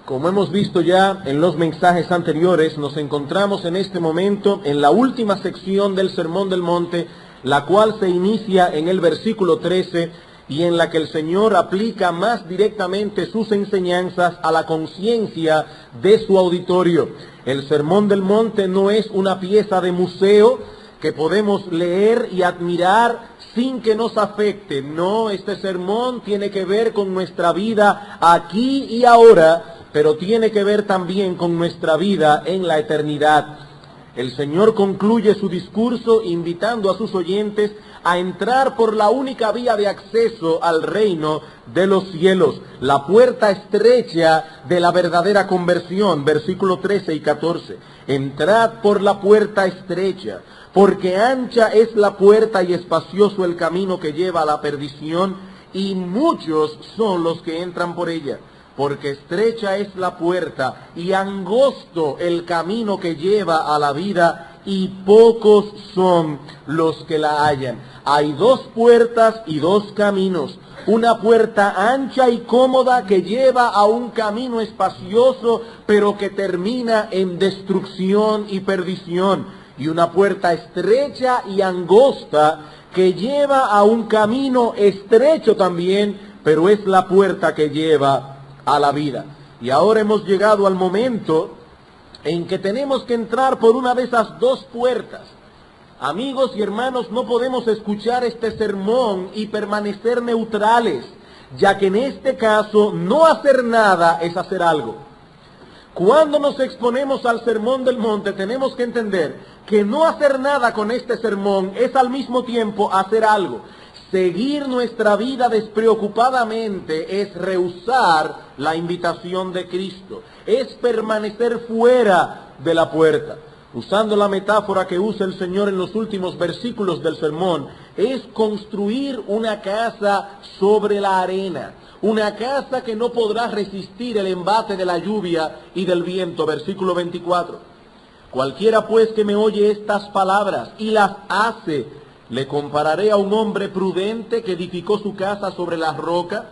Como hemos visto ya en los mensajes anteriores, nos encontramos en este momento en la última sección del Sermón del Monte, la cual se inicia en el versículo 13 y en la que el Señor aplica más directamente sus enseñanzas a la conciencia de su auditorio. El Sermón del Monte no es una pieza de museo que podemos leer y admirar sin que nos afecte. No, este sermón tiene que ver con nuestra vida aquí y ahora, pero tiene que ver también con nuestra vida en la eternidad. El Señor concluye su discurso invitando a sus oyentes a entrar por la única vía de acceso al reino de los cielos, la puerta estrecha de la verdadera conversión, versículos 13 y 14. Entrad por la puerta estrecha, porque ancha es la puerta y espacioso el camino que lleva a la perdición, y muchos son los que entran por ella. Porque estrecha es la puerta y angosto el camino que lleva a la vida, y pocos son los que la hallan. Hay dos puertas y dos caminos. Una puerta ancha y cómoda que lleva a un camino espacioso, pero que termina en destrucción y perdición. Y una puerta estrecha y angosta que lleva a un camino estrecho también, pero es la puerta que lleva a la vida. Y ahora hemos llegado al momento en que tenemos que entrar por una de esas dos puertas. Amigos y hermanos, no podemos escuchar este sermón y permanecer neutrales, ya que en este caso no hacer nada es hacer algo. Cuando nos exponemos al Sermón del Monte, tenemos que entender que no hacer nada con este sermón es al mismo tiempo hacer algo. Seguir nuestra vida despreocupadamente es rehusar la invitación de Cristo, es permanecer fuera de la puerta. Usando la metáfora que usa el Señor en los últimos versículos del sermón, es construir una casa sobre la arena, una casa que no podrá resistir el embate de la lluvia y del viento. Versículo 24. Cualquiera pues que me oye estas palabras y las hace, le compararé a un hombre prudente que edificó su casa sobre la roca.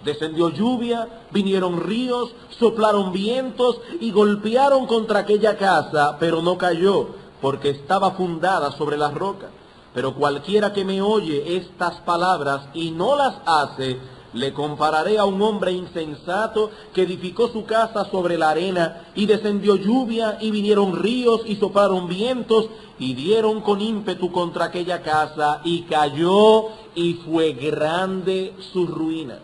Descendió lluvia, vinieron ríos, soplaron vientos y golpearon contra aquella casa, pero no cayó, porque estaba fundada sobre la roca. Pero cualquiera que me oye estas palabras y no las hace, le compararé a un hombre insensato que edificó su casa sobre la arena, y descendió lluvia, y vinieron ríos, y soplaron vientos, y dieron con ímpetu contra aquella casa, y cayó, y fue grande su ruina.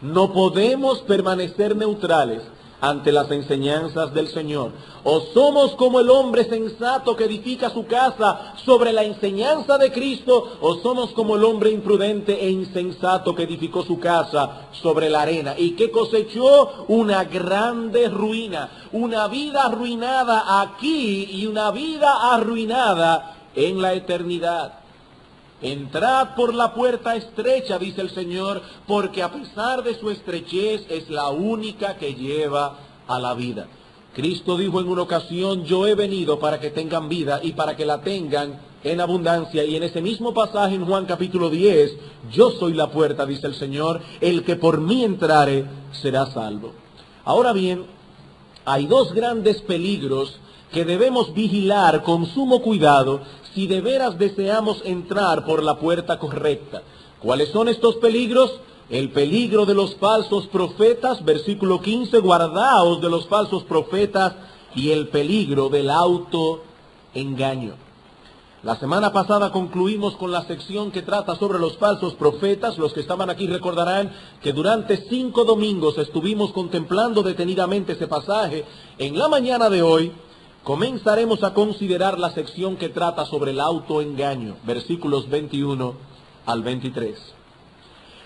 No podemos permanecer neutrales ante las enseñanzas del Señor. O somos como el hombre sensato que edifica su casa sobre la enseñanza de Cristo, o somos como el hombre imprudente e insensato que edificó su casa sobre la arena y que cosechó una grande ruina, una vida arruinada aquí y una vida arruinada en la eternidad. Entrad por la puerta estrecha, dice el Señor, porque a pesar de su estrechez es la única que lleva a la vida. Cristo dijo en una ocasión: yo he venido para que tengan vida y para que la tengan en abundancia. Y en ese mismo pasaje en Juan capítulo 10, yo soy la puerta, dice el Señor, el que por mí entrare será salvo. Ahora bien, hay dos grandes peligros que debemos vigilar con sumo cuidado si de veras deseamos entrar por la puerta correcta. ¿Cuáles son estos peligros? El peligro de los falsos profetas, versículo 15, guardaos de los falsos profetas, y el peligro del autoengaño. La semana pasada concluimos con la sección que trata sobre los falsos profetas. Los que estaban aquí recordarán que durante 5 domingos estuvimos contemplando detenidamente ese pasaje. En la mañana de hoy comenzaremos a considerar la sección que trata sobre el autoengaño, versículos 21 al 23.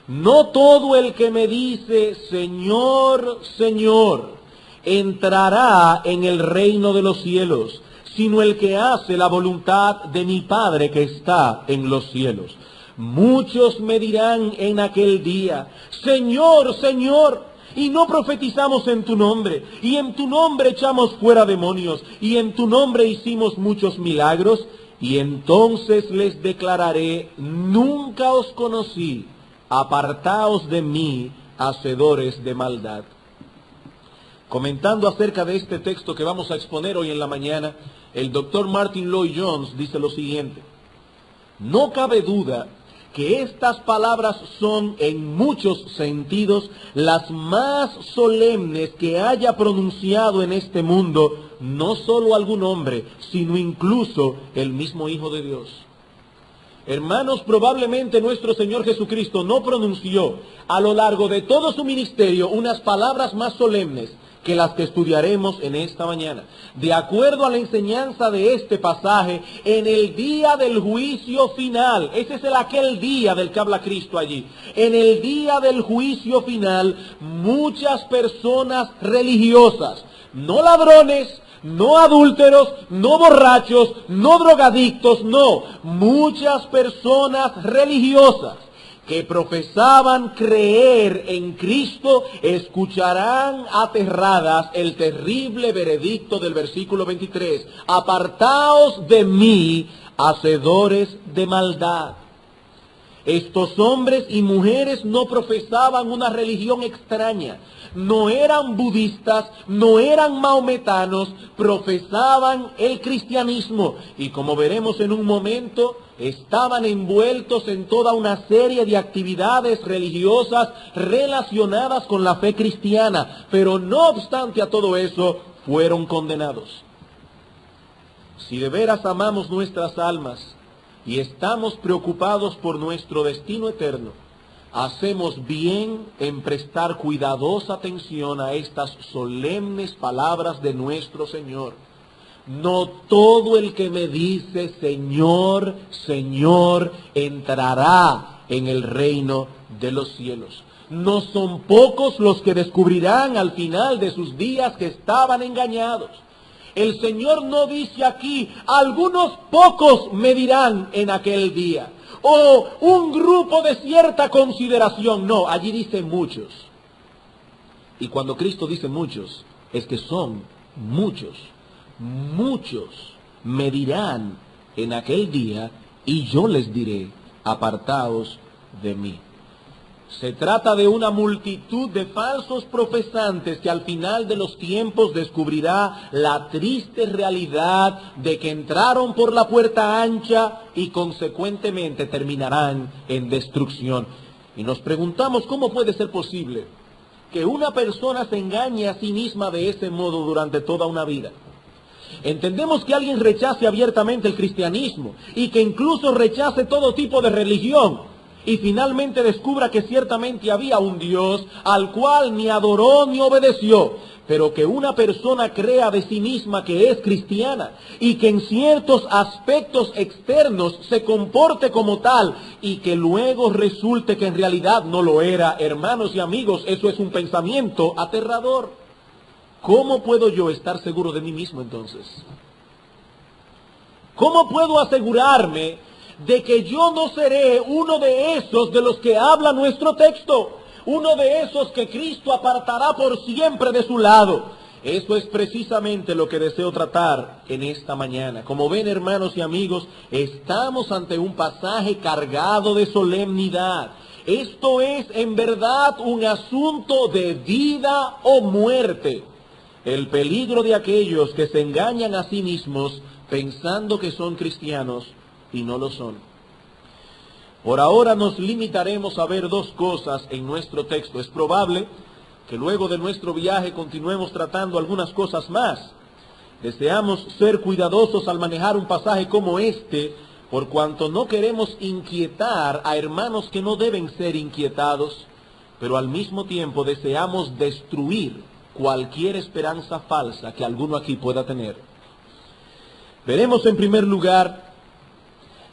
No todo el que me dice, Señor, Señor, entrará en el reino de los cielos, sino el que hace la voluntad de mi Padre que está en los cielos. Muchos me dirán en aquel día, Señor, Señor, y no profetizamos en tu nombre, y en tu nombre echamos fuera demonios, y en tu nombre hicimos muchos milagros. Y entonces les declararé: nunca os conocí, apartaos de mí, hacedores de maldad. Comentando acerca de este texto que vamos a exponer hoy en la mañana, el doctor Martin Lloyd-Jones dice lo siguiente: no cabe duda que estas palabras son en muchos sentidos las más solemnes que haya pronunciado en este mundo no solo algún hombre, sino incluso el mismo Hijo de Dios. Hermanos, probablemente nuestro Señor Jesucristo no pronunció a lo largo de todo su ministerio unas palabras más solemnes que las que estudiaremos en esta mañana. De acuerdo a la enseñanza de este pasaje, en el día del juicio final, ese es aquel día del que habla Cristo allí, en el día del juicio final, muchas personas religiosas, no ladrones, no adúlteros, no borrachos, no drogadictos, no, muchas personas religiosas que profesaban creer en Cristo, escucharán aterradas el terrible veredicto del versículo 23. Apartaos de mí, hacedores de maldad. Estos hombres y mujeres no profesaban una religión extraña, no eran budistas, no eran maometanos, profesaban el cristianismo y, como veremos en un momento, estaban envueltos en toda una serie de actividades religiosas relacionadas con la fe cristiana, pero no obstante a todo eso, fueron condenados. Si de veras amamos nuestras almas y estamos preocupados por nuestro destino eterno, hacemos bien en prestar cuidadosa atención a estas solemnes palabras de nuestro Señor. No todo el que me dice Señor, Señor, entrará en el reino de los cielos. No son pocos los que descubrirán al final de sus días que estaban engañados. El Señor no dice aquí, algunos pocos me dirán en aquel día, o un grupo de cierta consideración. No, allí dice muchos. Y cuando Cristo dice muchos, es que son muchos. Muchos me dirán en aquel día, y yo les diré, apartaos de mí. Se trata de una multitud de falsos profesantes que al final de los tiempos descubrirá la triste realidad de que entraron por la puerta ancha y consecuentemente terminarán en destrucción. Y nos preguntamos cómo puede ser posible que una persona se engañe a sí misma de ese modo durante toda una vida. Entendemos que alguien rechace abiertamente el cristianismo y que incluso rechace todo tipo de religión y finalmente descubra que ciertamente había un Dios al cual ni adoró ni obedeció, pero que una persona crea de sí misma que es cristiana y que en ciertos aspectos externos se comporte como tal y que luego resulte que en realidad no lo era. Hermanos y amigos, eso es un pensamiento aterrador. ¿Cómo puedo yo estar seguro de mí mismo entonces? ¿Cómo puedo asegurarme de que yo no seré uno de esos de los que habla nuestro texto? Uno de esos que Cristo apartará por siempre de su lado. Eso es precisamente lo que deseo tratar en esta mañana. Como ven, hermanos y amigos, estamos ante un pasaje cargado de solemnidad. Esto es en verdad un asunto de vida o muerte. El peligro de aquellos que se engañan a sí mismos pensando que son cristianos y no lo son. Por ahora nos limitaremos a ver dos cosas en nuestro texto. Es probable que luego de nuestro viaje continuemos tratando algunas cosas más. Deseamos ser cuidadosos al manejar un pasaje como este, por cuanto no queremos inquietar a hermanos que no deben ser inquietados, pero al mismo tiempo deseamos destruir cualquier esperanza falsa que alguno aquí pueda tener. Veremos en primer lugar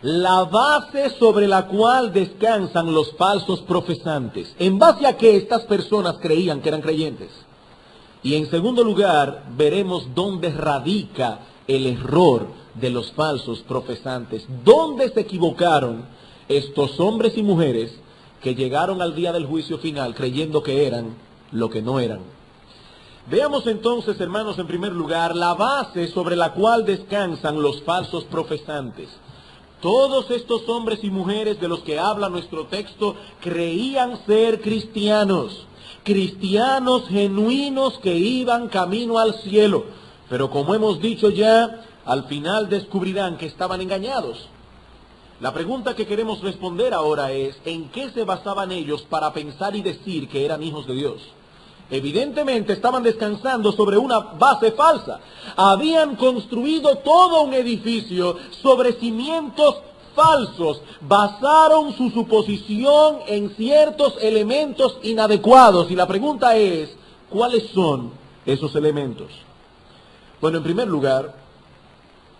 la base sobre la cual descansan los falsos profesantes, en base a que estas personas creían que eran creyentes. Y en segundo lugar, veremos dónde radica el error de los falsos profesantes, dónde se equivocaron estos hombres y mujeres que llegaron al día del juicio final creyendo que eran lo que no eran. Veamos entonces, hermanos, en primer lugar, la base sobre la cual descansan los falsos profesantes. Todos estos hombres y mujeres de los que habla nuestro texto creían ser cristianos, cristianos genuinos que iban camino al cielo. Pero como hemos dicho ya, al final descubrirán que estaban engañados. La pregunta que queremos responder ahora es, ¿en qué se basaban ellos para pensar y decir que eran hijos de Dios? Evidentemente estaban descansando sobre una base falsa. Habían construido todo un edificio sobre cimientos falsos. Basaron su suposición en ciertos elementos inadecuados. Y la pregunta es, ¿cuáles son esos elementos? Bueno, en primer lugar,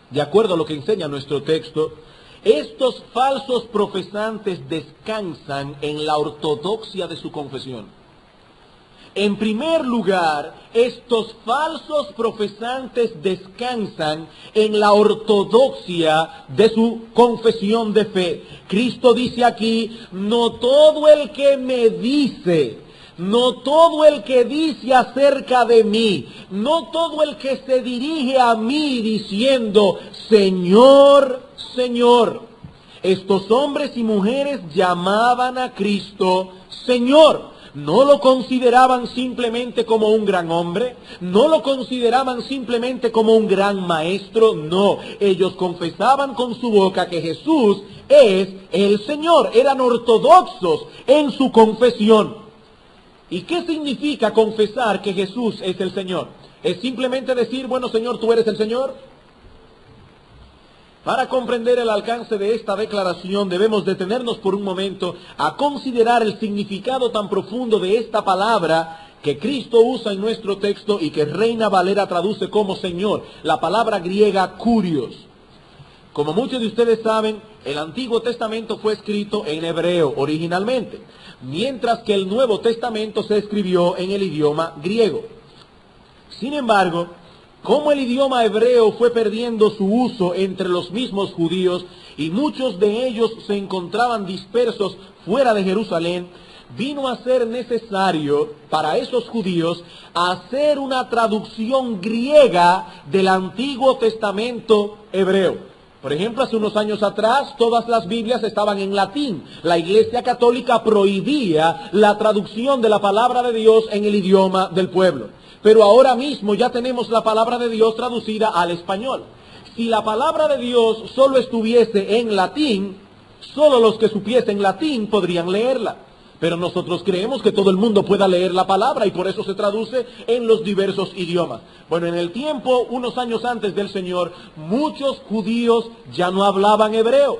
de acuerdo a lo que enseña nuestro texto, estos falsos profesantes descansan en la ortodoxia de su confesión. En primer lugar, estos falsos profesantes descansan en la ortodoxia de su confesión de fe. Cristo dice aquí, no todo el que me dice, no todo el que dice acerca de mí, no todo el que se dirige a mí diciendo, Señor, Señor. Estos hombres y mujeres llamaban a Cristo Señor. No lo consideraban simplemente como un gran hombre, no lo consideraban simplemente como un gran maestro, no. Ellos confesaban con su boca que Jesús es el Señor, eran ortodoxos en su confesión. ¿Y qué significa confesar que Jesús es el Señor? ¿Es simplemente decir, bueno, Señor, tú eres el Señor? Para comprender el alcance de esta declaración debemos detenernos por un momento a considerar el significado tan profundo de esta palabra que Cristo usa en nuestro texto y que Reina Valera traduce como Señor, la palabra griega kurios. Como muchos de ustedes saben, el Antiguo Testamento fue escrito en hebreo originalmente, mientras que el Nuevo Testamento se escribió en el idioma griego. Sin embargo, como el idioma hebreo fue perdiendo su uso entre los mismos judíos y muchos de ellos se encontraban dispersos fuera de Jerusalén, vino a ser necesario para esos judíos hacer una traducción griega del Antiguo Testamento hebreo. Por ejemplo, hace unos años atrás, todas las Biblias estaban en latín. La Iglesia Católica prohibía la traducción de la palabra de Dios en el idioma del pueblo. Pero ahora mismo ya tenemos la palabra de Dios traducida al español. Si la palabra de Dios solo estuviese en latín, solo los que supiesen latín podrían leerla. Pero nosotros creemos que todo el mundo pueda leer la palabra y por eso se traduce en los diversos idiomas. Bueno, en el tiempo, unos años antes del Señor, muchos judíos ya no hablaban hebreo.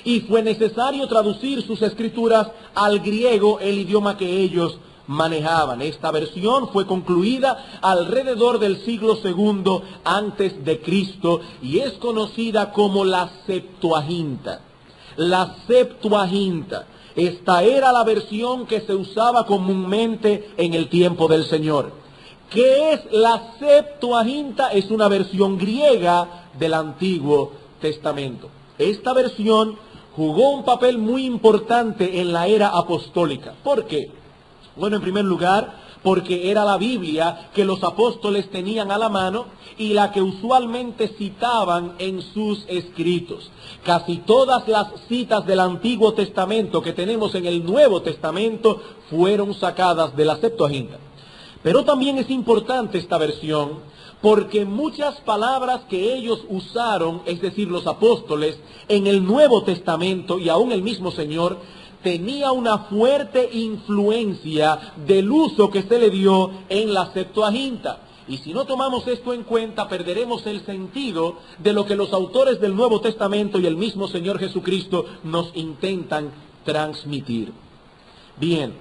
Y fue necesario traducir sus escrituras al griego, el idioma que ellos manejaban. Esta versión fue concluida alrededor del siglo II antes de Cristo y es conocida como la Septuaginta. La Septuaginta. Esta era la versión que se usaba comúnmente en el tiempo del Señor. ¿Qué es la Septuaginta? Es una versión griega del Antiguo Testamento. Esta versión jugó un papel muy importante en la era apostólica. ¿Por qué? Bueno, en primer lugar, porque era la Biblia que los apóstoles tenían a la mano y la que usualmente citaban en sus escritos. Casi todas las citas del Antiguo Testamento que tenemos en el Nuevo Testamento fueron sacadas de la Septuaginta. Pero también es importante esta versión porque muchas palabras que ellos usaron, es decir, los apóstoles, en el Nuevo Testamento y aún el mismo Señor, tenía una fuerte influencia del uso que se le dio en la Septuaginta. Y si no tomamos esto en cuenta, perderemos el sentido de lo que los autores del Nuevo Testamento y el mismo Señor Jesucristo nos intentan transmitir. Bien,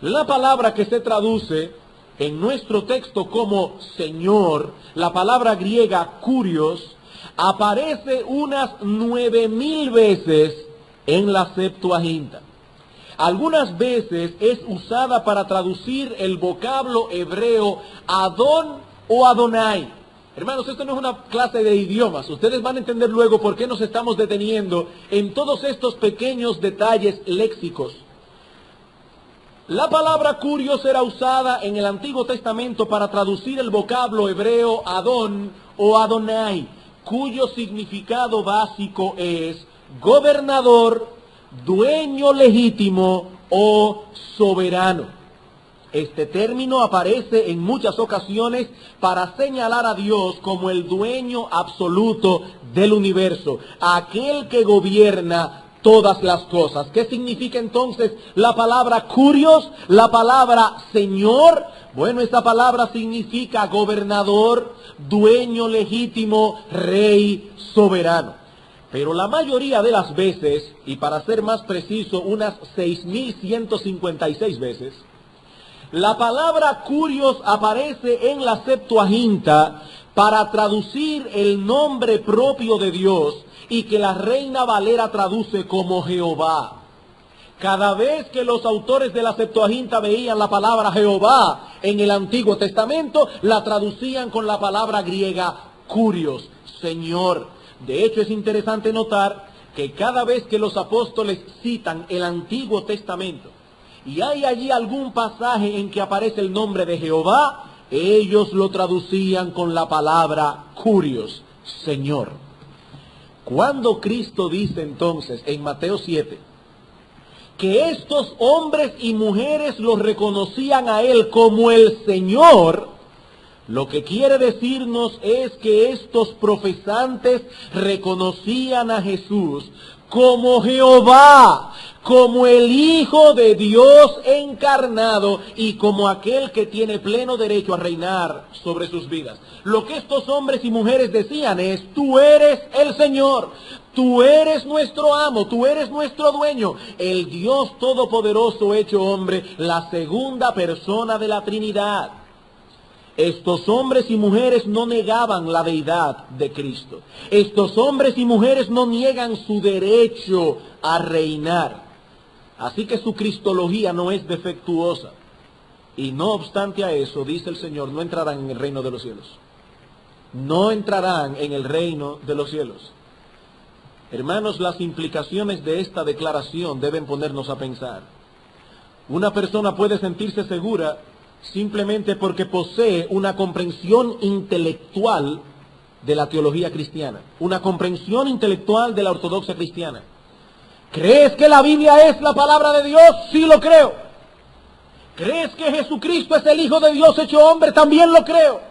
la palabra que se traduce en nuestro texto como Señor, la palabra griega kurios, aparece unas 9000 veces en la Septuaginta. Algunas veces es usada para traducir el vocablo hebreo Adón o Adonai. Hermanos, esto no es una clase de idiomas. Ustedes van a entender luego por qué nos estamos deteniendo en todos estos pequeños detalles léxicos. La palabra kurios era usada en el Antiguo Testamento para traducir el vocablo hebreo Adón o Adonai, cuyo significado básico es gobernador, dueño legítimo o soberano. Este término aparece en muchas ocasiones para señalar a Dios como el dueño absoluto del universo, aquel que gobierna todas las cosas. ¿Qué significa entonces la palabra kurios, la palabra Señor? Bueno, esta palabra significa gobernador, dueño legítimo, rey, soberano. Pero la mayoría de las veces, y para ser más preciso, unas 6.156 veces, la palabra kurios aparece en la Septuaginta para traducir el nombre propio de Dios y que la Reina Valera traduce como Jehová. Cada vez que los autores de la Septuaginta veían la palabra Jehová en el Antiguo Testamento, la traducían con la palabra griega kurios, Señor. De hecho, es interesante notar que cada vez que los apóstoles citan el Antiguo Testamento, y hay allí algún pasaje en que aparece el nombre de Jehová, ellos lo traducían con la palabra kurios, Señor. Cuando Cristo dice entonces en Mateo 7, que estos hombres y mujeres lo reconocían a Él como el Señor, lo que quiere decirnos es que estos profesantes reconocían a Jesús como Jehová, como el Hijo de Dios encarnado y como aquel que tiene pleno derecho a reinar sobre sus vidas. Lo que estos hombres y mujeres decían es: tú eres el Señor, tú eres nuestro amo, tú eres nuestro dueño, el Dios todopoderoso hecho hombre, la segunda persona de la Trinidad. Estos hombres y mujeres no negaban la deidad de Cristo. Estos hombres y mujeres no niegan su derecho a reinar. Así que su cristología no es defectuosa. Y no obstante a eso, dice el Señor, no entrarán en el reino de los cielos. No entrarán en el reino de los cielos. Hermanos, las implicaciones de esta declaración deben ponernos a pensar. Una persona puede sentirse segura simplemente porque posee una comprensión intelectual de la teología cristiana, una comprensión intelectual de la ortodoxia cristiana. ¿Crees que la Biblia es la palabra de Dios? Sí, lo creo. ¿Crees que Jesucristo es el Hijo de Dios hecho hombre? También lo creo.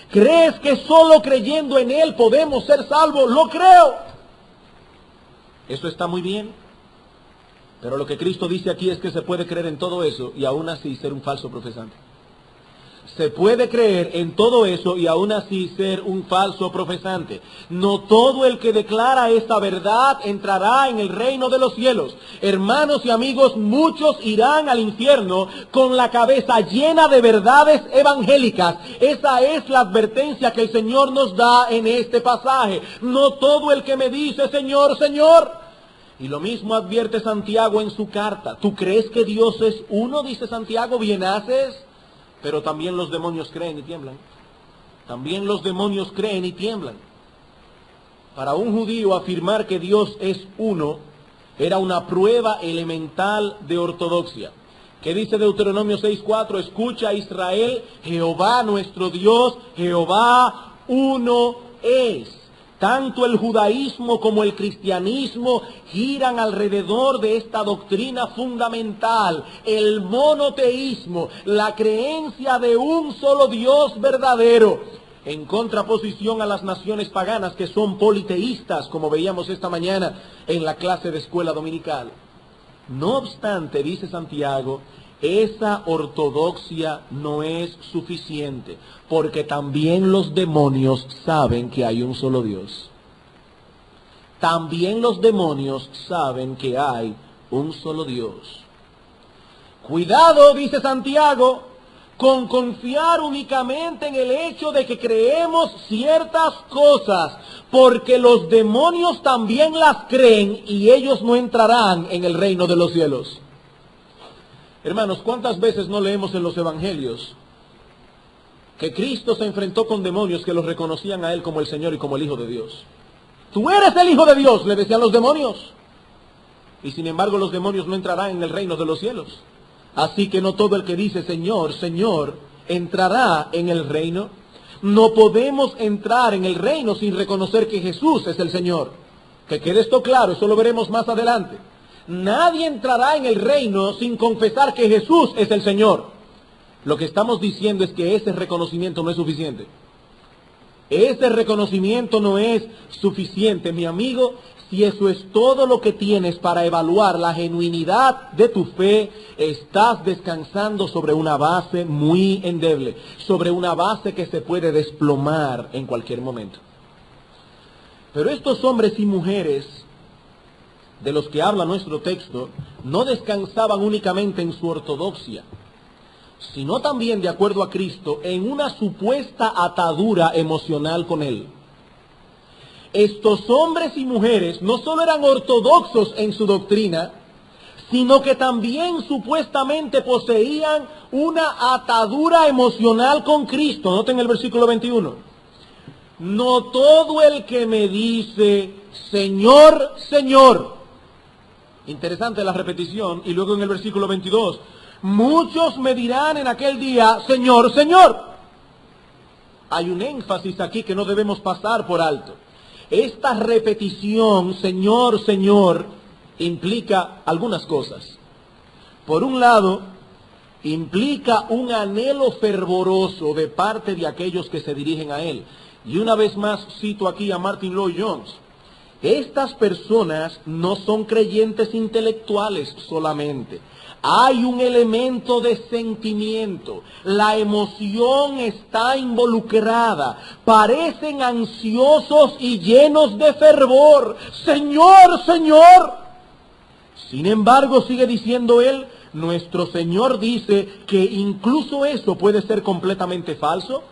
¿Crees que solo creyendo en Él podemos ser salvos? Lo creo. Eso está muy bien. Pero lo que Cristo dice aquí es que se puede creer en todo eso y aún así ser un falso profesante. Se puede creer en todo eso y aún así ser un falso profesante. No todo el que declara esta verdad entrará en el reino de los cielos. Hermanos y amigos, muchos irán al infierno con la cabeza llena de verdades evangélicas. Esa es la advertencia que el Señor nos da en este pasaje. No todo el que me dice Señor, Señor. Y lo mismo advierte Santiago en su carta. ¿Tú crees que Dios es uno? Dice Santiago, bien haces. Pero también los demonios creen y tiemblan. También los demonios creen y tiemblan. Para un judío afirmar que Dios es uno era una prueba elemental de ortodoxia. ¿Qué dice Deuteronomio 6:4? Escucha Israel, Jehová nuestro Dios, Jehová uno es. Tanto el judaísmo como el cristianismo giran alrededor de esta doctrina fundamental, el monoteísmo, la creencia de un solo Dios verdadero, en contraposición a las naciones paganas que son politeístas, como veíamos esta mañana en la clase de escuela dominical. No obstante, dice Santiago, esa ortodoxia no es suficiente, porque también los demonios saben que hay un solo Dios. También los demonios saben que hay un solo Dios. Cuidado, dice Santiago, con confiar únicamente en el hecho de que creemos ciertas cosas, porque los demonios también las creen y ellos no entrarán en el reino de los cielos. Hermanos, ¿cuántas veces no leemos en los evangelios que Cristo se enfrentó con demonios que los reconocían a Él como el Señor y como el Hijo de Dios? Tú eres el Hijo de Dios, le decían los demonios. Y sin embargo los demonios no entrarán en el reino de los cielos. Así que no todo el que dice Señor, Señor, entrará en el reino. No podemos entrar en el reino sin reconocer que Jesús es el Señor. Que quede esto claro, eso lo veremos más adelante. Nadie entrará en el reino sin confesar que Jesús es el Señor. Lo que estamos diciendo es que ese reconocimiento no es suficiente. Ese reconocimiento no es suficiente, mi amigo. Si eso es todo lo que tienes para evaluar la genuinidad de tu fe, estás descansando sobre una base muy endeble, sobre una base que se puede desplomar en cualquier momento. Pero estos hombres y mujeres de los que habla nuestro texto no descansaban únicamente en su ortodoxia, sino también, de acuerdo a Cristo, en una supuesta atadura emocional con Él. Estos hombres y mujeres no solo eran ortodoxos en su doctrina, sino que también supuestamente poseían una atadura emocional con Cristo. Noten el versículo 21. No todo el que me dice, Señor, Señor. Interesante la repetición. Y luego en el versículo 22, muchos me dirán en aquel día, Señor, Señor. Hay un énfasis aquí que no debemos pasar por alto. Esta repetición, Señor, Señor, implica algunas cosas. Por un lado, implica un anhelo fervoroso de parte de aquellos que se dirigen a Él. Y una vez más cito aquí a Martin Lloyd-Jones. Estas personas no son creyentes intelectuales solamente. Hay un elemento de sentimiento. La emoción está involucrada. Parecen ansiosos y llenos de fervor. Señor, Señor. Sin embargo, sigue diciendo él, nuestro Señor dice que incluso eso puede ser completamente falso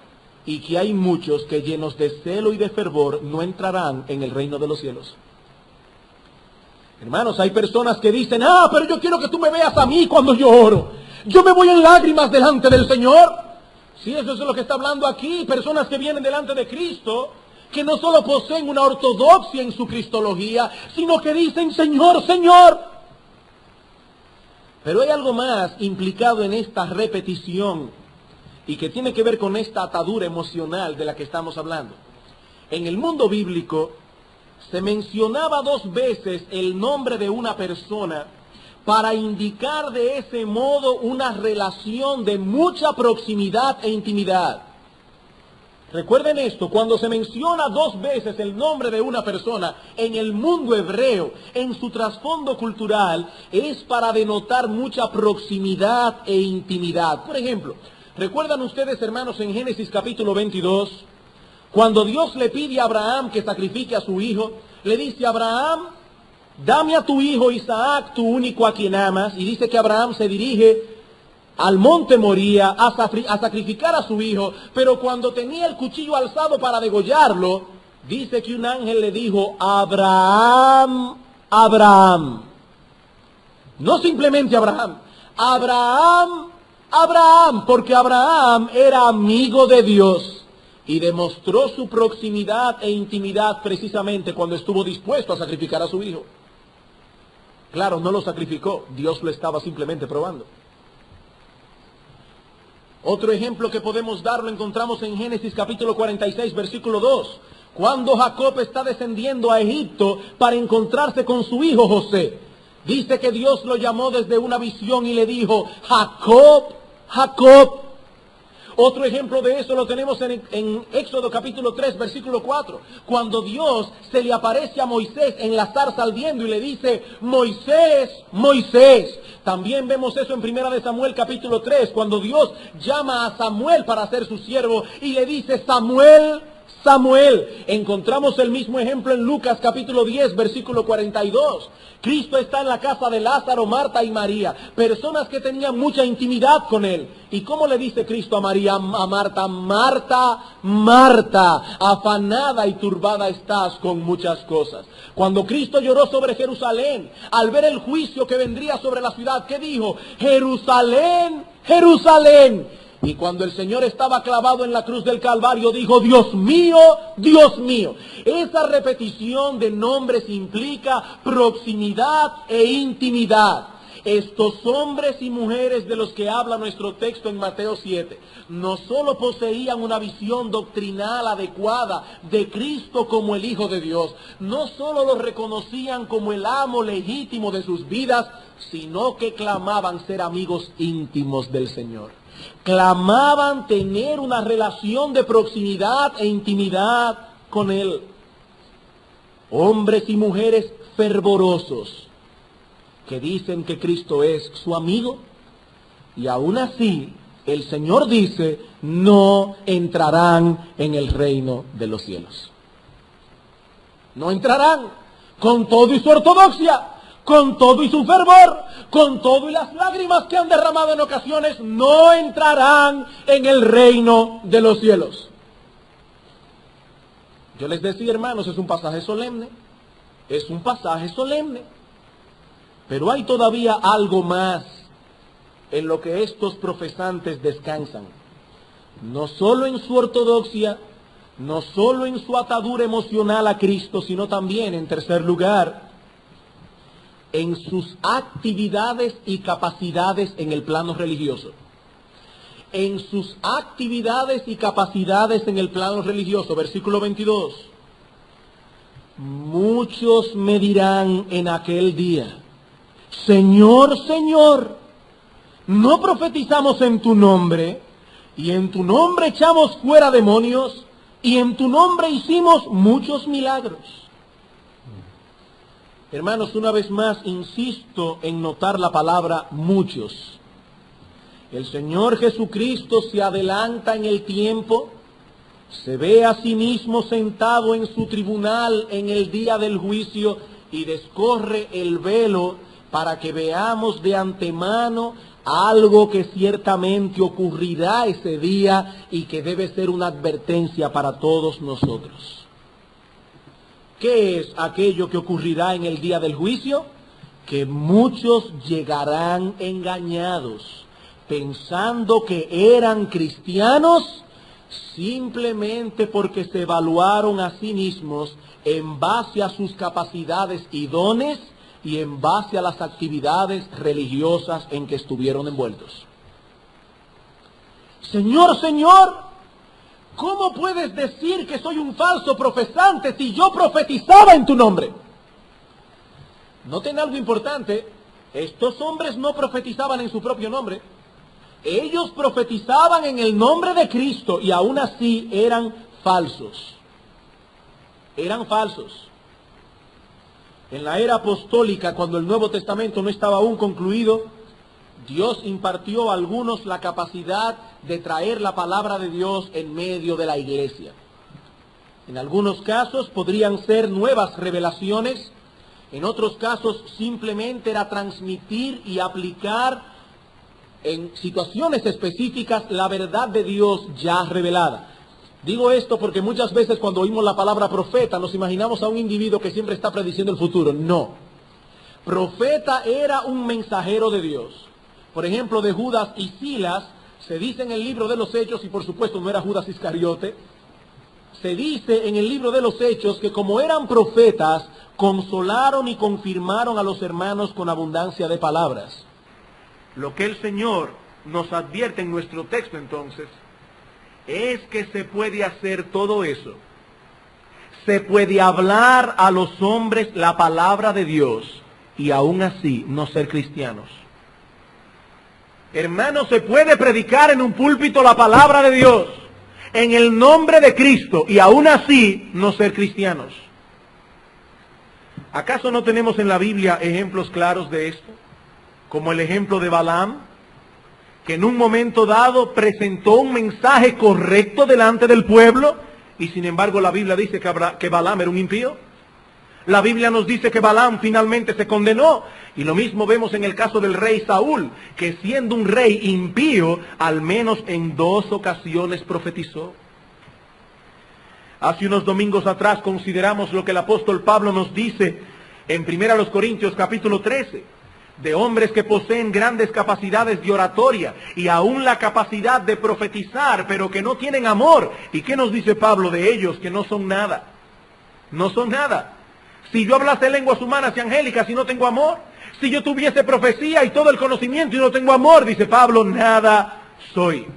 y que hay muchos que llenos de celo y de fervor no entrarán en el reino de los cielos. Hermanos, hay personas que dicen, pero yo quiero que tú me veas a mí cuando yo oro. Yo me voy en lágrimas delante del Señor. Sí, eso es lo que está hablando aquí. Personas que vienen delante de Cristo, que no solo poseen una ortodoxia en su cristología, sino que dicen, Señor, Señor. Pero hay algo más implicado en esta repetición y que tiene que ver con esta atadura emocional de la que estamos hablando. En el mundo bíblico, se mencionaba 2 veces el nombre de una persona para indicar de ese modo una relación de mucha proximidad e intimidad. Recuerden esto, cuando se menciona 2 veces el nombre de una persona en el mundo hebreo, en su trasfondo cultural, es para denotar mucha proximidad e intimidad. Por ejemplo, ¿recuerdan ustedes, hermanos, en Génesis capítulo 22? Cuando Dios le pide a Abraham que sacrifique a su hijo, le dice a Abraham, dame a tu hijo Isaac, tu único a quien amas. Y dice que Abraham se dirige al monte Moría a sacrificar a su hijo. Pero cuando tenía el cuchillo alzado para degollarlo, dice que un ángel le dijo, Abraham, Abraham. No simplemente Abraham, Abraham, Abraham, porque Abraham era amigo de Dios. Y demostró su proximidad e intimidad precisamente cuando estuvo dispuesto a sacrificar a su hijo. Claro, no lo sacrificó, Dios lo estaba simplemente probando. Otro ejemplo que podemos dar lo encontramos en Génesis capítulo 46, versículo 2. Cuando Jacob está descendiendo a Egipto para encontrarse con su hijo José. Dice que Dios lo llamó desde una visión y le dijo, Jacob, Jacob. Otro ejemplo de eso lo tenemos en Éxodo capítulo 3, versículo 4. Cuando Dios se le aparece a Moisés en la zarza ardiendo y le dice, Moisés, Moisés. También vemos eso en Primera de Samuel capítulo 3, cuando Dios llama a Samuel para ser su siervo y le dice, Samuel, Samuel. Encontramos el mismo ejemplo en Lucas capítulo 10, versículo 42. Cristo está en la casa de Lázaro, Marta y María, personas que tenían mucha intimidad con Él. ¿Y cómo le dice Cristo a María, a Marta? Marta, Marta, afanada y turbada estás con muchas cosas. Cuando Cristo lloró sobre Jerusalén, al ver el juicio que vendría sobre la ciudad, ¿qué dijo? Jerusalén, Jerusalén. Y cuando el Señor estaba clavado en la cruz del Calvario, dijo, Dios mío, Dios mío. Esa repetición de nombres implica proximidad e intimidad. Estos hombres y mujeres de los que habla nuestro texto en Mateo 7, no solo poseían una visión doctrinal adecuada de Cristo como el Hijo de Dios, no solo lo reconocían como el amo legítimo de sus vidas, sino que clamaban ser amigos íntimos del Señor. clamaban tener una relación de proximidad e intimidad con Él. Hombres y mujeres fervorosos que dicen que Cristo es su amigo, y aún así el Señor dice, no entrarán en el reino de los cielos. No entrarán, con todo y su ortodoxia, con todo y su fervor, con todo y las lágrimas que han derramado en ocasiones, no entrarán en el reino de los cielos. Yo les decía, hermanos, es un pasaje solemne, es un pasaje solemne, pero hay todavía algo más en lo que estos profesantes descansan. No solo en su ortodoxia, no solo en su atadura emocional a Cristo, sino también, en tercer lugar, en sus actividades y capacidades en el plano religioso. En sus actividades y capacidades en el plano religioso. Versículo 22. Muchos me dirán en aquel día, Señor, Señor, ¿no profetizamos en tu nombre? Y en tu nombre echamos fuera demonios, y en tu nombre hicimos muchos milagros. Hermanos, una vez más insisto en notar la palabra muchos. El Señor Jesucristo se adelanta en el tiempo, se ve a sí mismo sentado en su tribunal en el día del juicio y descorre el velo para que veamos de antemano algo que ciertamente ocurrirá ese día y que debe ser una advertencia para todos nosotros. ¿Qué es aquello que ocurrirá en el día del juicio? Que muchos llegarán engañados, pensando que eran cristianos simplemente porque se evaluaron a sí mismos en base a sus capacidades y dones y en base a las actividades religiosas en que estuvieron envueltos. Señor, Señor, ¿cómo puedes decir que soy un falso profesante si yo profetizaba en tu nombre? Noten algo importante, estos hombres no profetizaban en su propio nombre, ellos profetizaban en el nombre de Cristo y aún así eran falsos. Eran falsos. En la era apostólica, cuando el Nuevo Testamento no estaba aún concluido, Dios impartió a algunos la capacidad de traer la palabra de Dios en medio de la iglesia. En algunos casos podrían ser nuevas revelaciones, en otros casos simplemente era transmitir y aplicar en situaciones específicas la verdad de Dios ya revelada. Digo esto porque muchas veces cuando oímos la palabra profeta nos imaginamos a un individuo que siempre está prediciendo el futuro. No. Profeta era un mensajero de Dios. Por ejemplo, de Judas y Silas, se dice en el libro de los Hechos, y por supuesto no era Judas Iscariote, se dice en el libro de los Hechos que como eran profetas, consolaron y confirmaron a los hermanos con abundancia de palabras. Lo que el Señor nos advierte en nuestro texto entonces, es que se puede hacer todo eso. Se puede hablar a los hombres la palabra de Dios y aún así no ser cristianos. Hermanos, se puede predicar en un púlpito la palabra de Dios en el nombre de Cristo y aún así no ser cristianos. ¿Acaso no tenemos en la Biblia ejemplos claros de esto? Como el ejemplo de Balaam, que en un momento dado presentó un mensaje correcto delante del pueblo, y sin embargo la Biblia dice que Balaam era un impío. La Biblia nos dice que Balaam finalmente se condenó, y lo mismo vemos en el caso del rey Saúl, que siendo un rey impío, al menos en 2 ocasiones profetizó. Hace unos domingos atrás consideramos lo que el apóstol Pablo nos dice en 1 Corintios capítulo 13, de hombres que poseen grandes capacidades de oratoria y aún la capacidad de profetizar, pero que no tienen amor. ¿Y qué nos dice Pablo de ellos? Que no son nada. No son nada. Si yo hablase lenguas humanas y angélicas y no tengo amor, si yo tuviese profecía y todo el conocimiento y no tengo amor, dice Pablo, nada soy.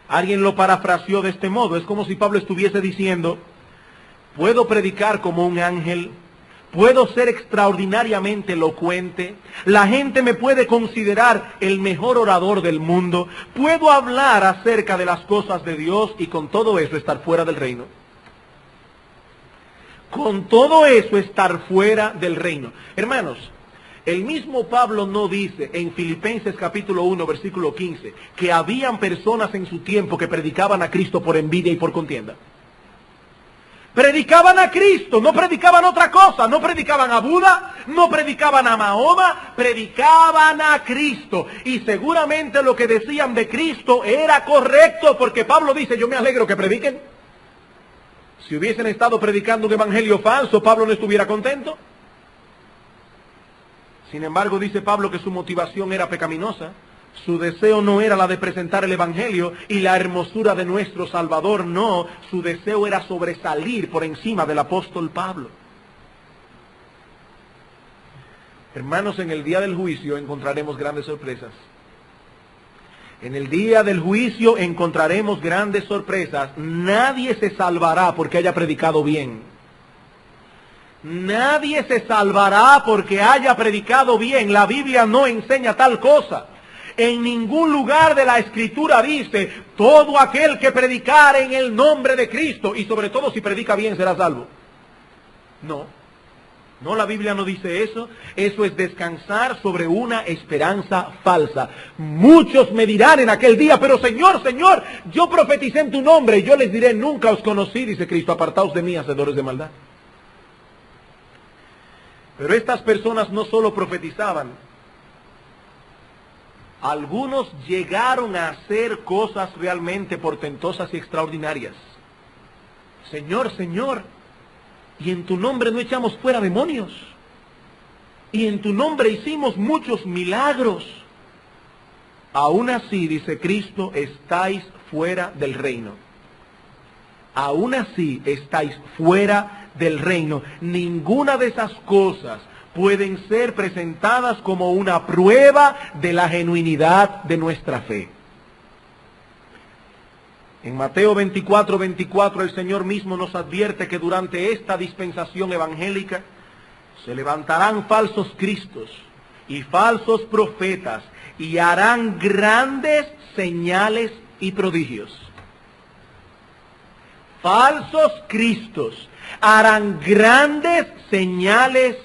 Alguien lo parafraseó de este modo. Es como si Pablo estuviese diciendo, puedo predicar como un ángel, puedo ser extraordinariamente elocuente, la gente me puede considerar el mejor orador del mundo, puedo hablar acerca de las cosas de Dios y con todo eso estar fuera del reino. Con todo eso estar fuera del reino. Hermanos, el mismo Pablo no dice en Filipenses capítulo 1, versículo 15, que habían personas en su tiempo que predicaban a Cristo por envidia y por contienda. Predicaban a Cristo, no predicaban otra cosa, no predicaban a Buda, no predicaban a Mahoma, predicaban a Cristo. Y seguramente lo que decían de Cristo era correcto, porque Pablo dice, yo me alegro que prediquen. Si hubiesen estado predicando un evangelio falso, Pablo no estuviera contento. Sin embargo, dice Pablo que su motivación era pecaminosa. Su deseo no era la de presentar el evangelio y la hermosura de nuestro Salvador, no. Su deseo era sobresalir por encima del apóstol Pablo. Hermanos, en el día del juicio encontraremos grandes sorpresas. En el día del juicio encontraremos grandes sorpresas. Nadie se salvará porque haya predicado bien. Nadie se salvará porque haya predicado bien. La Biblia no enseña tal cosa. En ningún lugar de la Escritura dice, todo aquel que predicare en el nombre de Cristo, y sobre todo si predica bien será salvo. No, la Biblia no dice eso. Eso es descansar sobre una esperanza falsa. Muchos me dirán en aquel día, pero Señor, Señor, yo profeticé en tu nombre, y yo les diré, nunca os conocí, dice Cristo, apartaos de mí, hacedores de maldad. Pero estas personas no solo profetizaban, algunos llegaron a hacer cosas realmente portentosas y extraordinarias. Señor, Señor, y en tu nombre no echamos fuera demonios, y en tu nombre hicimos muchos milagros. Aún así, dice Cristo, estáis fuera del reino. Aún así estáis fuera del reino. Ninguna de esas cosas pueden ser presentadas como una prueba de la genuinidad de nuestra fe. En Mateo 24:24 el Señor mismo nos advierte que durante esta dispensación evangélica se levantarán falsos cristos y falsos profetas y harán grandes señales y prodigios. Falsos cristos harán grandes señales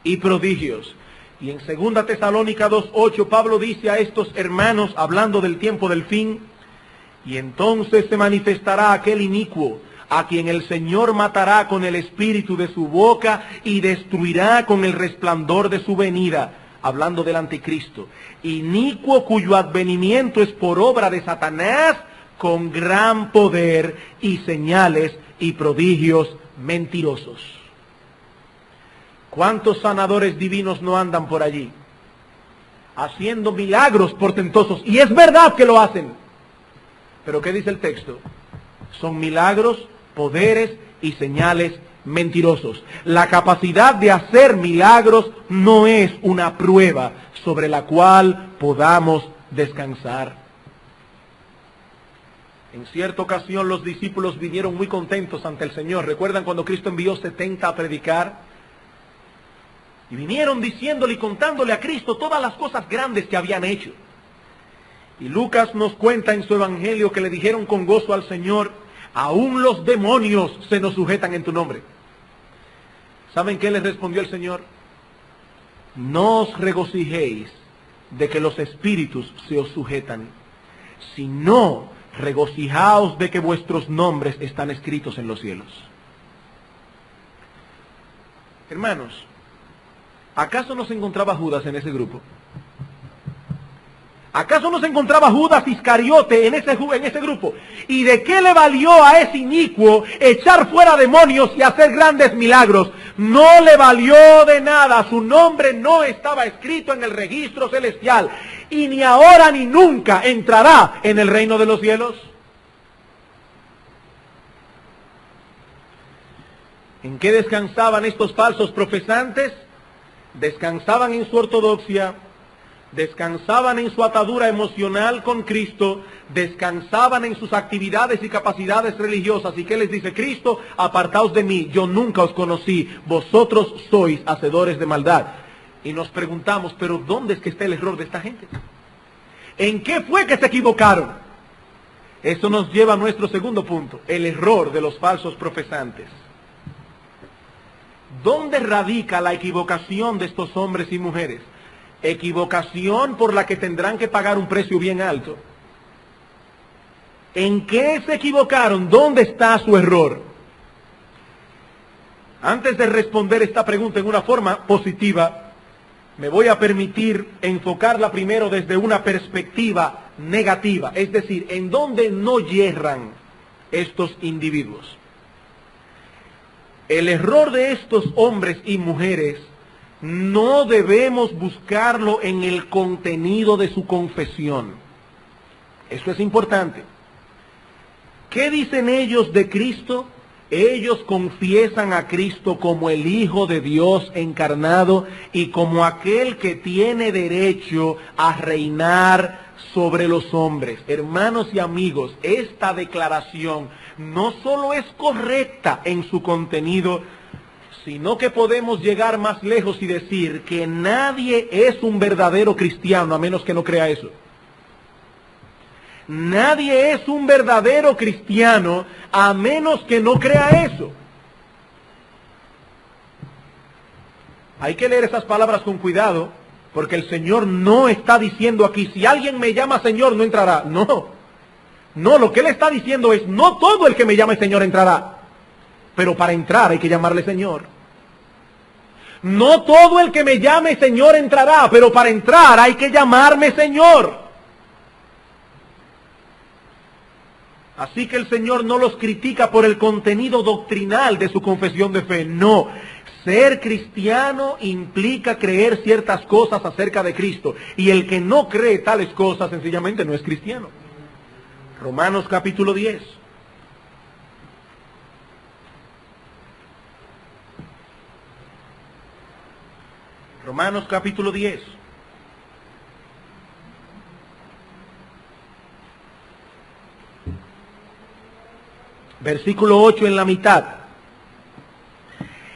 y prodigios. Y en 2 Tesalónica 2:8 Pablo dice a estos hermanos, hablando del tiempo del fin, y entonces se manifestará aquel inicuo, a quien el Señor matará con el espíritu de su boca y destruirá con el resplandor de su venida, hablando del anticristo. Inicuo cuyo advenimiento es por obra de Satanás, con gran poder y señales y prodigios mentirosos. ¿Cuántos sanadores divinos no andan por allí haciendo milagros portentosos? Y es verdad que lo hacen. Pero ¿qué dice el texto? Son milagros, poderes y señales mentirosos. La capacidad de hacer milagros no es una prueba sobre la cual podamos descansar. En cierta ocasión los discípulos vinieron muy contentos ante el Señor. ¿Recuerdan cuando Cristo envió 70 a predicar? Y vinieron diciéndole y contándole a Cristo todas las cosas grandes que habían hecho. Y Lucas nos cuenta en su evangelio que le dijeron con gozo al Señor, aún los demonios se nos sujetan en tu nombre. ¿Saben qué les respondió el Señor? No os regocijéis de que los espíritus se os sujetan, sino regocijaos de que vuestros nombres están escritos en los cielos. Hermanos, ¿acaso no se encontraba Judas en ese grupo? ¿Acaso no se encontraba Judas Iscariote en ese grupo? ¿Y de qué le valió a ese inicuo echar fuera demonios y hacer grandes milagros? No le valió de nada. Su nombre no estaba escrito en el registro celestial. Y ni ahora ni nunca entrará en el reino de los cielos. ¿En qué descansaban estos falsos profesantes? Descansaban en su ortodoxia, descansaban en su atadura emocional con Cristo, descansaban en sus actividades y capacidades religiosas. ¿Y qué les dice Cristo? Apartaos de mí, yo nunca os conocí, vosotros sois hacedores de maldad. Y nos preguntamos, ¿pero dónde es que está el error de esta gente? ¿En qué fue que se equivocaron? Eso nos lleva a nuestro segundo punto, el error de los falsos profesantes. ¿Dónde radica la equivocación de estos hombres y mujeres? Equivocación por la que tendrán que pagar un precio bien alto. ¿En qué se equivocaron? ¿Dónde está su error? Antes de responder esta pregunta en una forma positiva, me voy a permitir enfocarla primero desde una perspectiva negativa, es decir, en dónde no yerran estos individuos. El error de estos hombres y mujeres no debemos buscarlo en el contenido de su confesión. Esto es importante. ¿Qué dicen ellos de Cristo? Ellos confiesan a Cristo como el Hijo de Dios encarnado y como aquel que tiene derecho a reinar sobre los hombres. Hermanos y amigos, esta declaración no solo es correcta en su contenido, sino que podemos llegar más lejos y decir que nadie es un verdadero cristiano a menos que no crea eso. Nadie es un verdadero cristiano a menos que no crea eso. Hay que leer esas palabras con cuidado, porque el Señor no está diciendo aquí, si alguien me llama Señor no entrará. No, lo que Él está diciendo es, no todo el que me llame Señor entrará, pero para entrar hay que llamarle Señor. No todo el que me llame Señor entrará, pero para entrar hay que llamarme Señor. Así que el Señor no los critica por el contenido doctrinal de su confesión de fe, no. Ser cristiano implica creer ciertas cosas acerca de Cristo, y el que no cree tales cosas sencillamente no es cristiano. Romanos capítulo 10. Romanos capítulo 10. Versículo 8 en la mitad.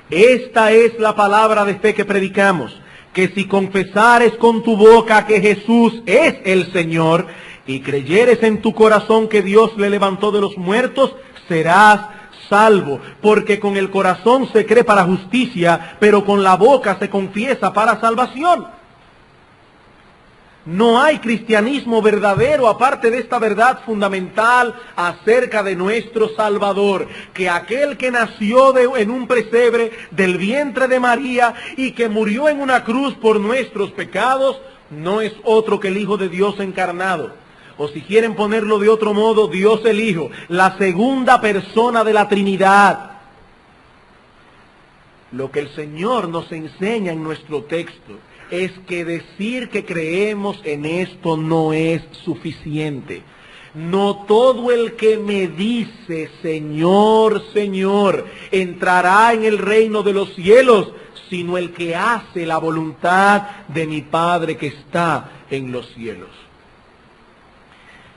Esta es la palabra de fe que predicamos, que si confesares con tu boca que Jesús es el Señor, y creyeres en tu corazón que Dios le levantó de los muertos, serás salvo. Porque con el corazón se cree para justicia, pero con la boca se confiesa para salvación. No hay cristianismo verdadero aparte de esta verdad fundamental acerca de nuestro Salvador, que aquel que nació en un pesebre del vientre de María y que murió en una cruz por nuestros pecados, no es otro que el Hijo de Dios encarnado. O si quieren ponerlo de otro modo, Dios el Hijo, la segunda persona de la Trinidad. Lo que el Señor nos enseña en nuestro texto es que decir que creemos en esto no es suficiente. No todo el que me dice Señor, Señor, entrará en el reino de los cielos, sino el que hace la voluntad de mi Padre que está en los cielos.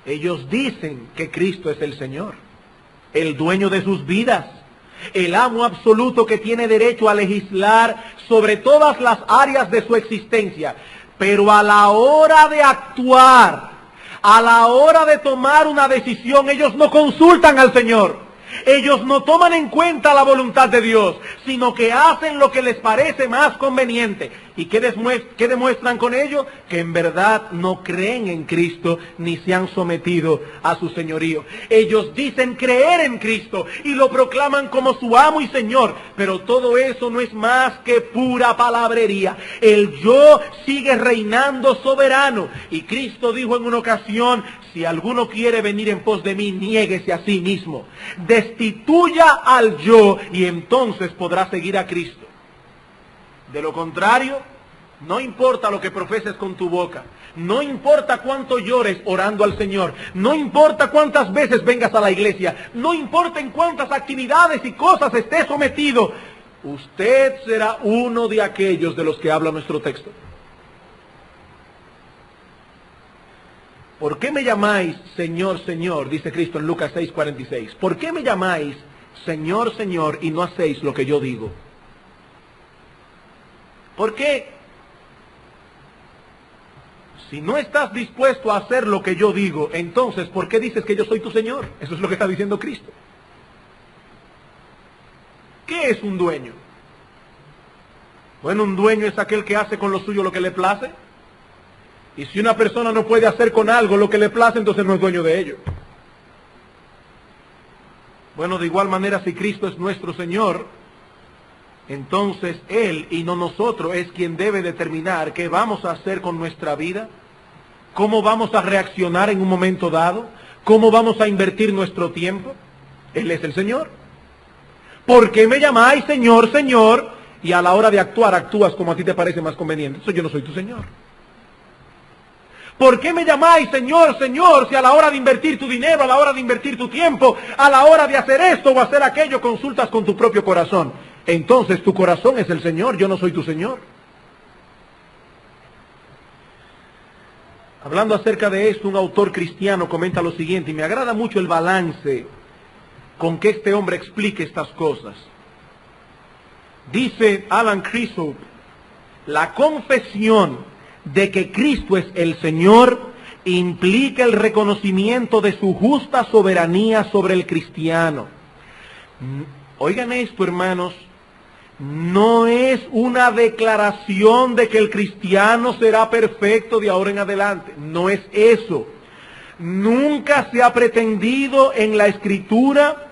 Ellos dicen que Cristo es el Señor, el dueño de sus vidas, el amo absoluto que tiene derecho a legislar sobre todas las áreas de su existencia. Pero a la hora de actuar, a la hora de tomar una decisión, ellos no consultan al Señor. Ellos no toman en cuenta la voluntad de Dios, sino que hacen lo que les parece más conveniente. ¿Y qué demuestran con ello? Que en verdad no creen en Cristo ni se han sometido a su señorío. Ellos dicen creer en Cristo y lo proclaman como su amo y Señor, pero todo eso no es más que pura palabrería. El yo sigue reinando soberano. Y Cristo dijo en una ocasión, si alguno quiere venir en pos de mí, niéguese a sí mismo. Destituya al yo y entonces podrá seguir a Cristo. De lo contrario, no importa lo que profeses con tu boca, no importa cuánto llores orando al Señor, no importa cuántas veces vengas a la iglesia, no importa en cuántas actividades y cosas estés sometido, usted será uno de aquellos de los que habla nuestro texto. ¿Por qué me llamáis Señor, Señor? Dice Cristo en Lucas 6:46. ¿Por qué me llamáis Señor, Señor y no hacéis lo que yo digo? ¿Por qué? Si no estás dispuesto a hacer lo que yo digo, entonces, ¿por qué dices que yo soy tu Señor? Eso es lo que está diciendo Cristo. ¿Qué es un dueño? Bueno, un dueño es aquel que hace con lo suyo lo que le place. Y si una persona no puede hacer con algo lo que le place, entonces no es dueño de ello. Bueno, de igual manera, si Cristo es nuestro Señor, entonces Él y no nosotros es quien debe determinar qué vamos a hacer con nuestra vida, cómo vamos a reaccionar en un momento dado, cómo vamos a invertir nuestro tiempo. Él es el Señor. ¿Por qué me llamáis Señor, Señor? Y a la hora de actuar, actúas como a ti te parece más conveniente. Eso yo no soy tu Señor. ¿Por qué me llamáis Señor, Señor, si a la hora de invertir tu dinero, a la hora de invertir tu tiempo, a la hora de hacer esto o hacer aquello, consultas con tu propio corazón? Entonces tu corazón es el Señor, yo no soy tu Señor. Hablando acerca de esto, un autor cristiano comenta lo siguiente, y me agrada mucho el balance con que este hombre explique estas cosas. Dice Alan Crisop, la confesión de que Cristo es el Señor implica el reconocimiento de su justa soberanía sobre el cristiano. Oigan esto, hermanos, no es una declaración de que el cristiano será perfecto de ahora en adelante, no es eso. Nunca se ha pretendido en la Escritura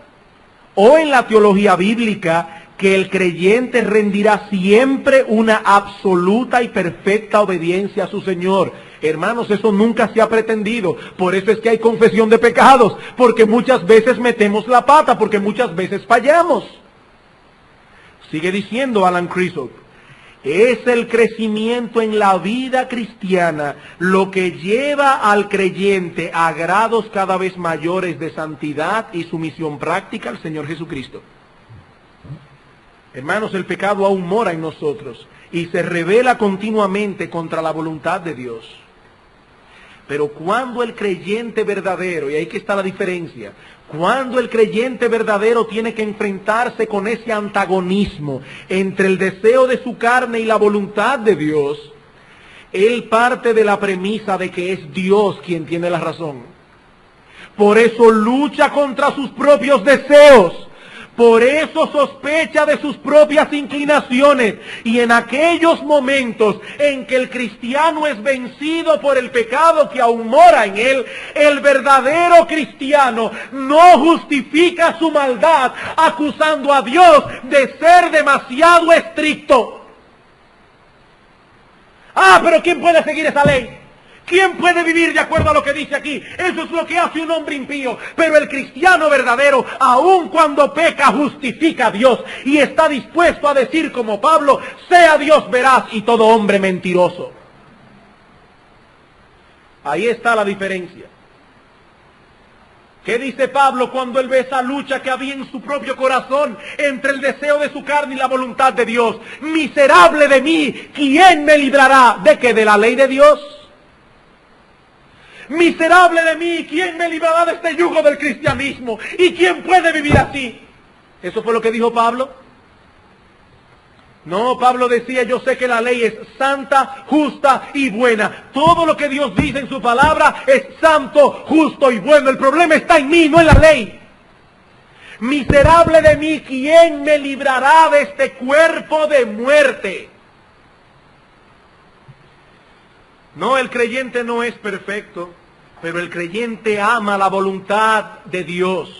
o en la teología bíblica que el creyente rendirá siempre una absoluta y perfecta obediencia a su Señor. Hermanos, eso nunca se ha pretendido. Por eso es que hay confesión de pecados, porque muchas veces metemos la pata, porque muchas veces fallamos. Sigue diciendo Alan Crisop, es el crecimiento en la vida cristiana lo que lleva al creyente a grados cada vez mayores de santidad y sumisión práctica al Señor Jesucristo. Hermanos, el pecado aún mora en nosotros y se revela continuamente contra la voluntad de Dios. Pero cuando el creyente verdadero, y ahí que está la diferencia, cuando el creyente verdadero tiene que enfrentarse con ese antagonismo entre el deseo de su carne y la voluntad de Dios, él parte de la premisa de que es Dios quien tiene la razón. Por eso lucha contra sus propios deseos. Por eso sospecha de sus propias inclinaciones. Y en aquellos momentos en que el cristiano es vencido por el pecado que aún mora en él, el verdadero cristiano no justifica su maldad acusando a Dios de ser demasiado estricto. Ah, pero ¿quién puede seguir esa ley? ¿Quién puede vivir de acuerdo a lo que dice aquí? Eso es lo que hace un hombre impío. Pero el cristiano verdadero, aun cuando peca, justifica a Dios. Y está dispuesto a decir como Pablo, sea Dios veraz y todo hombre mentiroso. Ahí está la diferencia. ¿Qué dice Pablo cuando él ve esa lucha que había en su propio corazón entre el deseo de su carne y la voluntad de Dios? Miserable de mí, ¿quién me librará de qué? ¿De la ley de Dios? Miserable de mí, ¿quién me librará de este yugo del cristianismo? ¿Y quién puede vivir así? ¿Eso fue lo que dijo Pablo? No, Pablo decía, yo sé que la ley es santa, justa y buena. Todo lo que Dios dice en su palabra es santo, justo y bueno. El problema está en mí, no en la ley. Miserable de mí, ¿quién me librará de este cuerpo de muerte? No, el creyente no es perfecto, pero el creyente ama la voluntad de Dios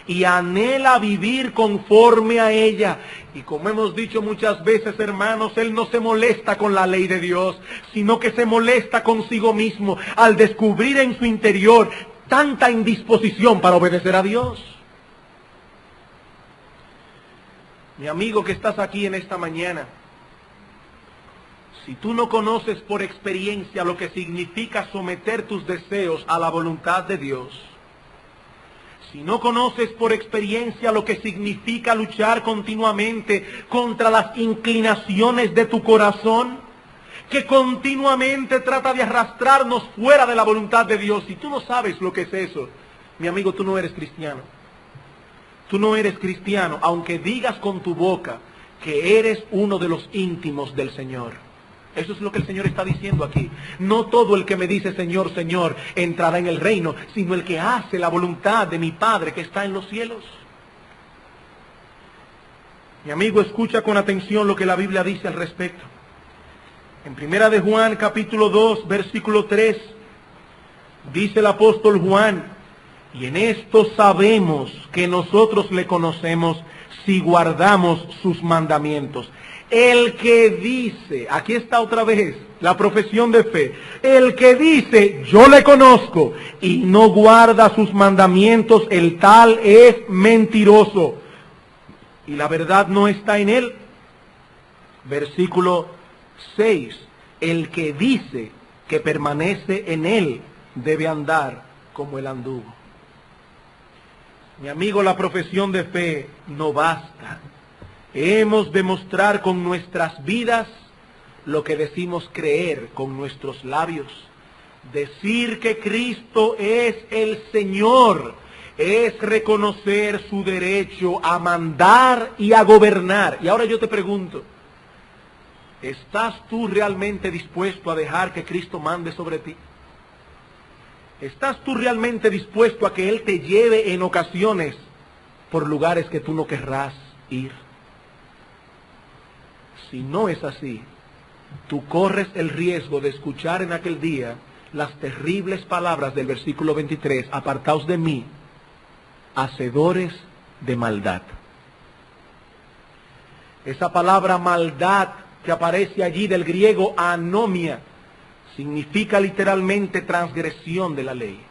y anhela vivir conforme a ella. Y como hemos dicho muchas veces, hermanos, él no se molesta con la ley de Dios, sino que se molesta consigo mismo al descubrir en su interior tanta indisposición para obedecer a Dios. Mi amigo que estás aquí en esta mañana, si tú no conoces por experiencia lo que significa someter tus deseos a la voluntad de Dios, si no conoces por experiencia lo que significa luchar continuamente contra las inclinaciones de tu corazón, que continuamente trata de arrastrarnos fuera de la voluntad de Dios. Si tú no sabes lo que es eso, mi amigo, tú no eres cristiano. Tú no eres cristiano, aunque digas con tu boca que eres uno de los íntimos del Señor. Eso es lo que el Señor está diciendo aquí. No todo el que me dice Señor, Señor, entrará en el reino, sino el que hace la voluntad de mi Padre que está en los cielos. Mi amigo, escucha con atención lo que la Biblia dice al respecto. En 1 de Juan, capítulo 2, versículo 3, dice el apóstol Juan: y en esto sabemos que nosotros le conocemos si guardamos sus mandamientos. El que dice, aquí está otra vez la profesión de fe, el que dice yo le conozco y no guarda sus mandamientos, el tal es mentiroso y la verdad no está en él. Versículo 6, el que dice que permanece en él debe andar como él anduvo. Mi amigo, la profesión de fe no basta. Hemos de mostrar con nuestras vidas lo que decimos creer con nuestros labios. Decir que Cristo es el Señor es reconocer su derecho a mandar y a gobernar. Y ahora yo te pregunto, ¿estás tú realmente dispuesto a dejar que Cristo mande sobre ti? ¿Estás tú realmente dispuesto a que Él te lleve en ocasiones por lugares que tú no querrás ir? Si no es así, tú corres el riesgo de escuchar en aquel día las terribles palabras del versículo 23, apartaos de mí, hacedores de maldad. Esa palabra maldad que aparece allí del griego anomia, significa literalmente transgresión de la ley.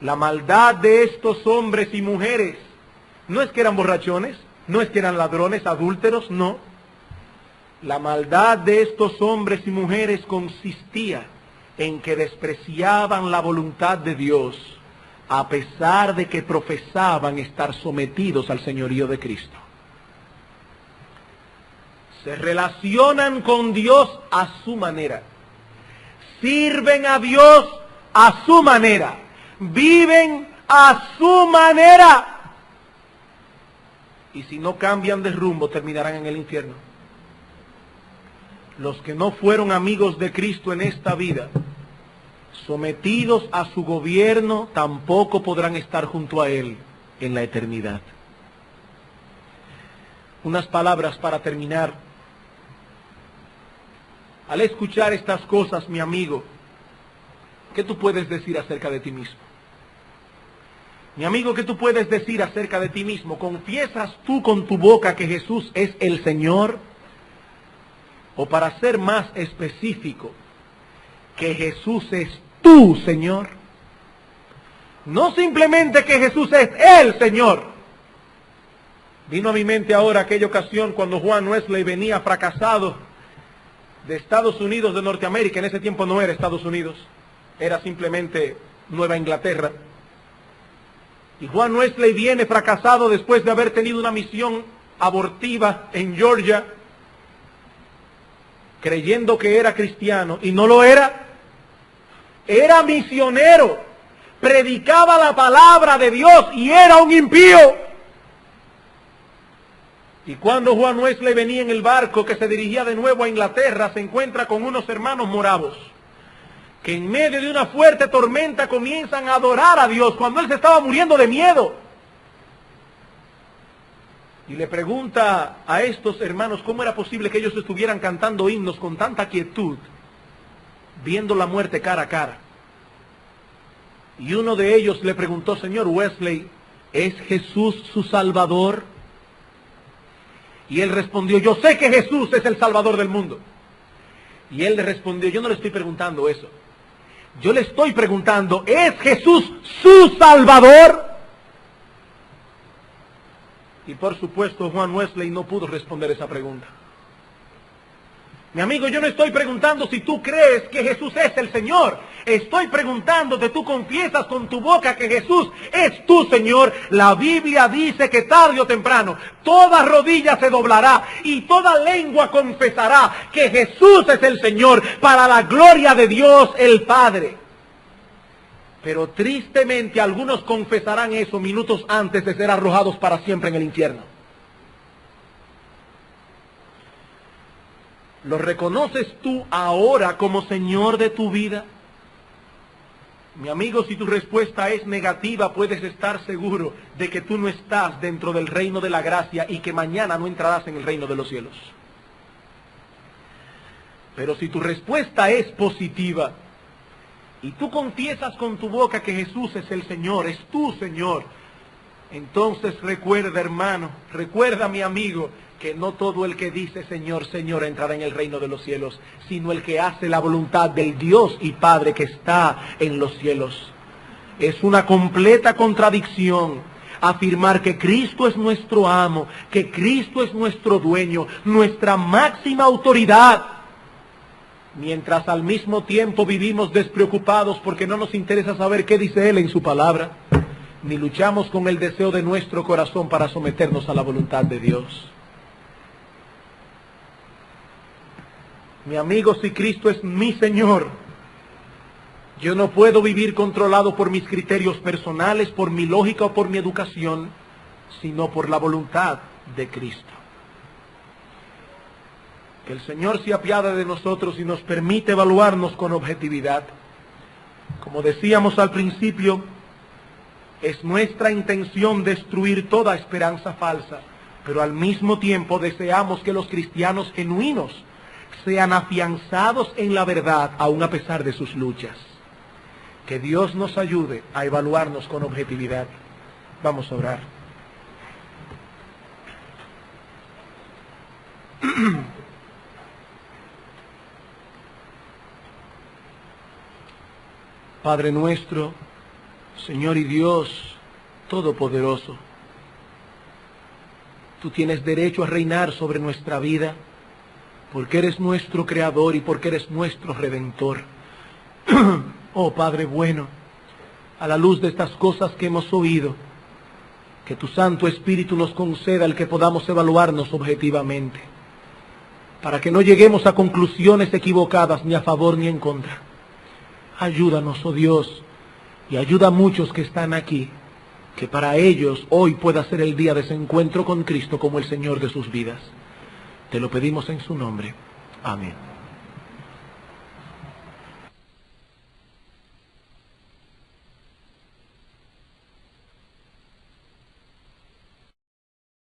La maldad de estos hombres y mujeres no es que eran borrachones, no es que eran ladrones, adúlteros, no. La maldad de estos hombres y mujeres consistía en que despreciaban la voluntad de Dios, a pesar de que profesaban estar sometidos al señorío de Cristo. Se relacionan con Dios a su manera. Sirven a Dios a su manera, viven a su manera, y si no cambian de rumbo terminarán en el infierno. Los que no fueron amigos de Cristo en esta vida, sometidos a su gobierno, tampoco podrán estar junto a Él en la eternidad. Unas palabras para terminar. Al escuchar estas cosas, mi amigo, ¿qué tú puedes decir acerca de ti mismo? Mi amigo, ¿qué tú puedes decir acerca de ti mismo? ¿Confiesas tú con tu boca que Jesús es el Señor? O para ser más específico, que Jesús es tu Señor. No simplemente que Jesús es el Señor. Vino a mi mente ahora aquella ocasión cuando Juan Wesley venía fracasado de Estados Unidos de Norteamérica. En ese tiempo no era Estados Unidos, era simplemente Nueva Inglaterra. Y Juan Wesley viene fracasado después de haber tenido una misión abortiva en Georgia, creyendo que era cristiano, y no lo era. Era misionero, predicaba la palabra de Dios y era un impío. Y cuando Juan Wesley venía en el barco que se dirigía de nuevo a Inglaterra, se encuentra con unos hermanos moravos, que en medio de una fuerte tormenta comienzan a adorar a Dios, cuando él se estaba muriendo de miedo. Y le pregunta a estos hermanos cómo era posible que ellos estuvieran cantando himnos con tanta quietud, viendo la muerte cara a cara. Y uno de ellos le preguntó: Señor Wesley, ¿es Jesús su Salvador? Y él respondió: yo sé que Jesús es el Salvador del mundo. Y él le respondió: yo no le estoy preguntando eso. Yo le estoy preguntando, ¿es Jesús su Salvador? Y por supuesto Juan Wesley no pudo responder esa pregunta. Mi amigo, yo no estoy preguntando si tú crees que Jesús es el Señor. Estoy preguntándote, ¿tú confiesas con tu boca que Jesús es tu Señor? La Biblia dice que tarde o temprano toda rodilla se doblará y toda lengua confesará que Jesús es el Señor, para la gloria de Dios el Padre. Pero tristemente algunos confesarán eso minutos antes de ser arrojados para siempre en el infierno. ¿Lo reconoces tú ahora como Señor de tu vida? Mi amigo, si tu respuesta es negativa, puedes estar seguro de que tú no estás dentro del reino de la gracia y que mañana no entrarás en el reino de los cielos. Pero si tu respuesta es positiva y tú confiesas con tu boca que Jesús es el Señor, es tu Señor, entonces recuerda, hermano, recuerda, mi amigo, que no todo el que dice Señor, Señor entrará en el reino de los cielos, sino el que hace la voluntad del Dios y Padre que está en los cielos. Es una completa contradicción afirmar que Cristo es nuestro amo, que Cristo es nuestro dueño, nuestra máxima autoridad, mientras al mismo tiempo vivimos despreocupados porque no nos interesa saber qué dice Él en su palabra, ni luchamos con el deseo de nuestro corazón para someternos a la voluntad de Dios. Mi amigo, si Cristo es mi Señor, yo no puedo vivir controlado por mis criterios personales, por mi lógica o por mi educación, sino por la voluntad de Cristo. Que el Señor se apiade de nosotros y nos permite evaluarnos con objetividad. Como decíamos al principio, es nuestra intención destruir toda esperanza falsa, pero al mismo tiempo deseamos que los cristianos genuinos sean afianzados en la verdad, aun a pesar de sus luchas. Que Dios nos ayude a evaluarnos con objetividad. Vamos a orar. Padre nuestro, Señor y Dios Todopoderoso, tú tienes derecho a reinar sobre nuestra vida, porque eres nuestro Creador y porque eres nuestro Redentor. Oh Padre bueno, a la luz de estas cosas que hemos oído, que tu Santo Espíritu nos conceda el que podamos evaluarnos objetivamente, para que no lleguemos a conclusiones equivocadas ni a favor ni en contra. Ayúdanos, oh Dios, y ayuda a muchos que están aquí, que para ellos hoy pueda ser el día de ese encuentro con Cristo como el Señor de sus vidas. Te lo pedimos en su nombre. Amén.